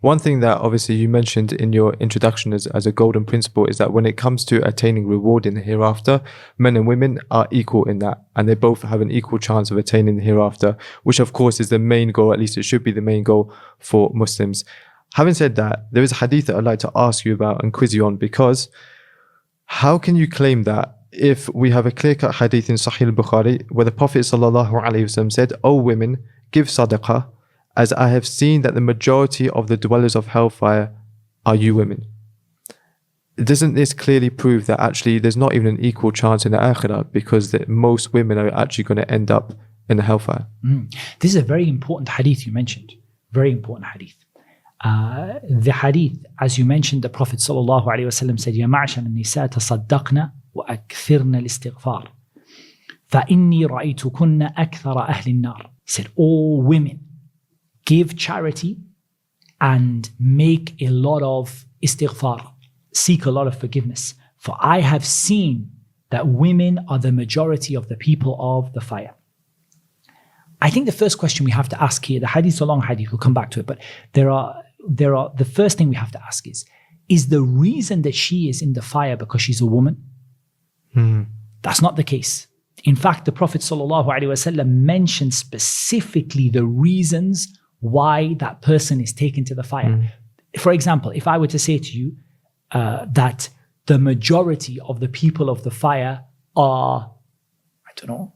One thing that obviously you mentioned in your introduction as a golden principle is that when it comes to attaining reward in the hereafter, men and women are equal in that, and they both have an equal chance of attaining the hereafter, which of course is the main goal, at least it should be the main goal for Muslims. Having said that, there is a hadith that I'd like to ask you about and quiz you on, because how can you claim that if we have a clear-cut hadith in Sahih al-Bukhari where the Prophet ﷺ said, "O women, give sadaqah, as I have seen that the majority of the dwellers of hellfire are you women." Doesn't this clearly prove that actually there's not even an equal chance in the akhirah, because that most women are actually going to end up in the hellfire? This is a very important hadith you mentioned. Very important hadith. The hadith, as you mentioned, the Prophet ﷺ said, "Ya ma'ashar an-nisa tasaddaqna wa akthirna al-istighfar, fa inni ra'aytukunna akthara ahli an-nar." He said, all women, give charity and make a lot of istighfar, seek a lot of forgiveness. For I have seen that women are the majority of the people of the fire. I think the first question we have to ask here, the hadith is a long hadith, we'll come back to it, but the first thing we have to ask is the reason that she is in the fire because she's a woman? That's not the case. In fact, the Prophet ﷺ mentioned specifically the reasons why that person is taken to the fire. For example, if I were to say to you that the majority of the people of the fire are, I don't know,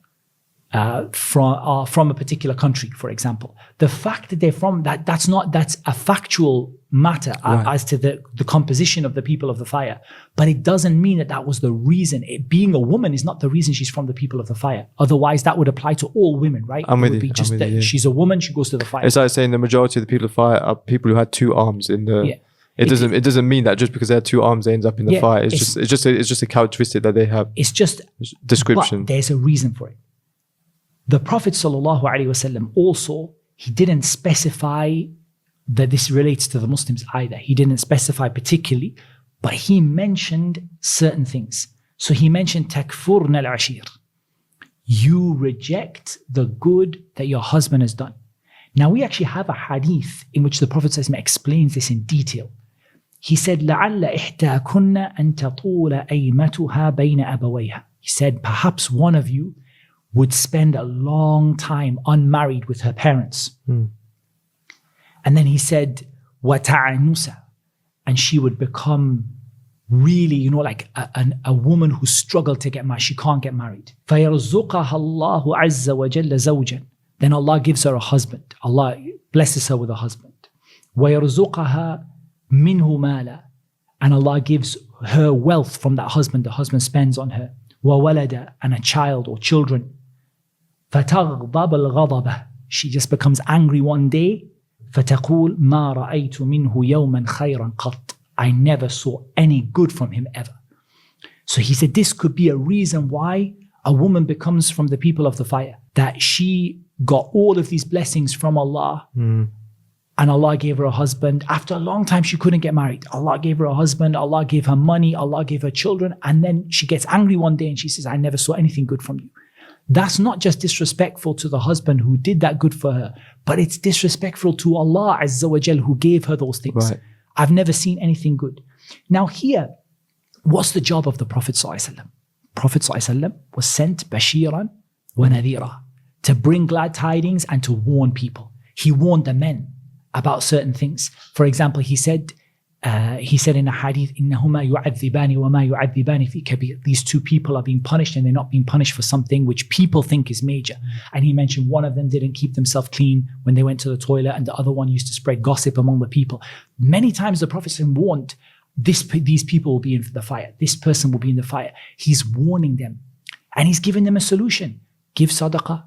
from a particular country, for example. The fact that they're from that's a factual matter as to the composition of the people of the fire. But it doesn't mean that was the reason. Being a woman is not the reason she's from the people of the fire. Otherwise, that would apply to all women, right? I'm with it would you. be just that she's a woman, she goes to the fire. It's like saying the majority of the people of the fire are people who had two arms in the... Yeah. It doesn't mean that just because they have two arms they end up in the fire. It's just a characteristic that they have. It's just description. But there's a reason for it. The Prophet ﷺ also, he didn't specify that this relates to the Muslims either. He didn't specify particularly, but he mentioned certain things. So he mentioned takfurna al-ashir. You reject the good that your husband has done. Now we actually have a hadith in which the Prophet ﷺ explains this in detail. He said, لَعَلَّ إِحْدَاكُنَّ أَن تَطُولَ أَيْمَتُهَا بَيْنَ أَبَوَيْهَا. He said, perhaps one of you would spend a long time unmarried with her parents. And then he said, وَتَعَنُسَ. And she would become really, like a woman who struggled to get married. She can't get married. فَيَرْزُقَهَا اللَّهُ عَزَّ وَجَلَّ زَوْجًا. Then Allah gives her a husband. Allah blesses her with a husband. وَيَرْزُقَهَا مِنْهُ مَالًا. And Allah gives her wealth from that husband. The husband spends on her. وَوَلَدَ. And a child or children. فَتَغْضَبَ الْغَضَبَ. She just becomes angry one day. فَتَقُول مَا رَأَيْتُ مِنْهُ يَوْمًا خَيْرًا قَطْ. I never saw any good from him ever. So he said this could be a reason why a woman becomes from the people of the fire. That she got all of these blessings from Allah. And Allah gave her a husband. After a long time, she couldn't get married. Allah gave her a husband. Allah gave her money. Allah gave her children. And then she gets angry one day and she says, I never saw anything good from you. That's not just disrespectful to the husband who did that good for her, but it's disrespectful to Allah Azza wa Jal who gave her those things. Right. I've never seen anything good. Now here, what's the job of the Prophet ﷺ? Prophet ﷺ was sent Bashiran wa Nadhira, to bring glad tidings and to warn people. He warned the men about certain things. For example, he said in a hadith, إِنَّهُمَا يُعَذِّبَانِ وَمَا يُعَذِّبَانِ فِي كَبِيرٍ. These two people are being punished and they're not being punished for something which people think is major. And he mentioned one of them didn't keep themselves clean when they went to the toilet, and the other one used to spread gossip among the people. Many times the Prophet warned, these people will be in the fire. This person will be in the fire. He's warning them. And he's giving them a solution. Give sadaqah,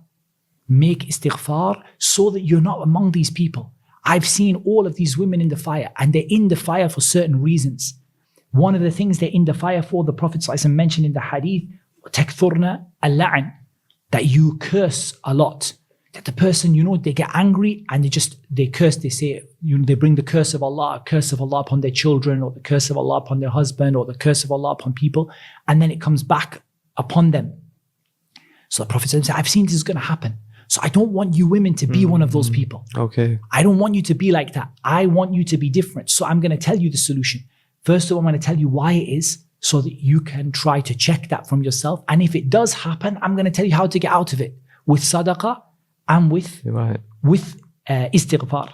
make istighfar, so that you're not among these people. I've seen all of these women in the fire, and they're in the fire for certain reasons. One of the things they're in the fire for, the Prophet ﷺ mentioned in the hadith, تَكْثُرْنَ اللَّعْنَ, that you curse a lot. That the person, they get angry and they curse, they say, they bring the curse of Allah upon their children, or the curse of Allah upon their husband, or the curse of Allah upon people, and then it comes back upon them. So the Prophet said, I've seen this is going to happen. So I don't want you women to be one of those people. Okay. I don't want you to be like that. I want you to be different. So I'm going to tell you the solution. First of all, I'm going to tell you why it is so that you can try to check that from yourself. And if it does happen, I'm going to tell you how to get out of it with sadaqah and with istighfar.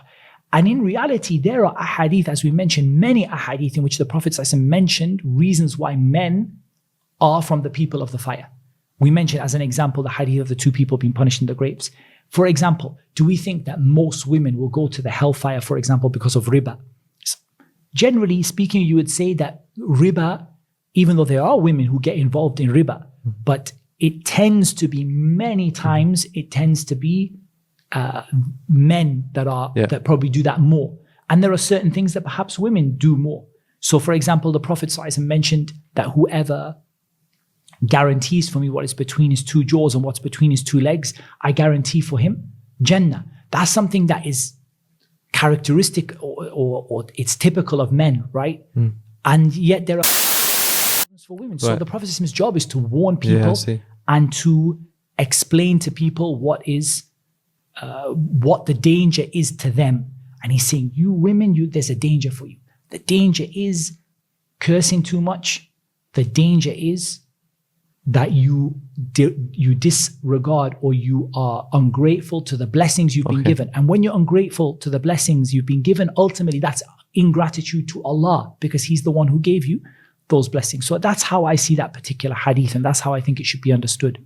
And in reality, there are ahadith, as we mentioned, many ahadith in which the Prophet ﷺ mentioned reasons why men are from the people of the fire. We mentioned as an example the hadith of the two people being punished in the grapes. For example, do we think that most women will go to the hellfire, for example, because of riba? Generally speaking, you would say that riba, even though there are women who get involved in riba, but it tends to be many times, it tends to be men that probably do that more. And there are certain things that perhaps women do more. So for example, the Prophet ﷺ mentioned that whoever guarantees for me what is between his two jaws and what's between his two legs, I guarantee for him Jannah. That's something that is characteristic or it's typical of men, right? And yet there are for women. So the Prophet's job is to warn people and to explain to people what the danger is to them. And he's saying, you women, there's a danger for you. The danger is cursing too much. The danger is that you disregard or you are ungrateful to the blessings you've been given. And when you're ungrateful to the blessings you've been given, ultimately that's ingratitude to Allah, because he's the one who gave you those blessings. So that's how I see that particular hadith, and that's how I think it should be understood.